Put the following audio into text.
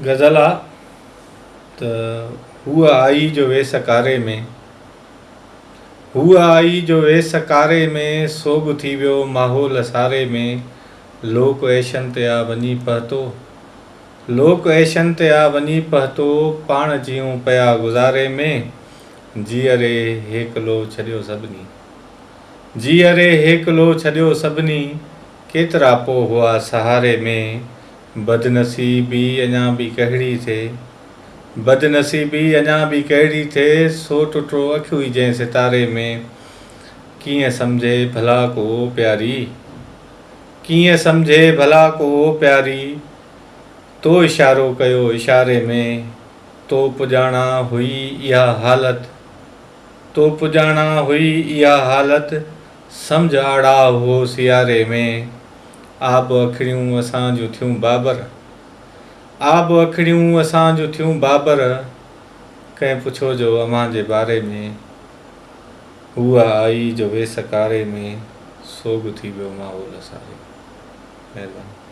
गज़ल आहे त हूअ आई जो वेस कारे में, हूअ आई जो वेस कारे में, सोग थी वियो माहौल सारे में। लोक ऐशन ते आ वञी पहुतो, लोक ऐशन ते आ वञी पहुतो, पाण जियूं पिया गुज़ारे में। जीअरे हेकलो छॾियो सभिनी, जीअरे हेकलो छॾियो सभिनी, केतिरा पोइ हुआ सहारे में। बदनसीबी अञा बि कहिड़ी थिए, बदनसीबी अञा बि कहिड़ी थिए, सो टुटो अखियूं ई जंहिं सितारे में। कीअं सम्झे भला को प्यारी, कीअं सम्झे भला को प्यारी, तो इशारो कयो इशारे में। तो पुॼाणा हुई इहा हालत, तो पुॼाणा हुई इहा हालत, सम्झ आड़ा हो सियारे में। आब अखिड़ियूं असां जूं थियूं बाबर, आब अखिड़ियूं असां जूं थियूं बाबर, कंहिं पुछो जो अमां जे बारे में। हूअ आई जो वेस कारे में, सोग थी वियो माहौल सारे। महिरबानी।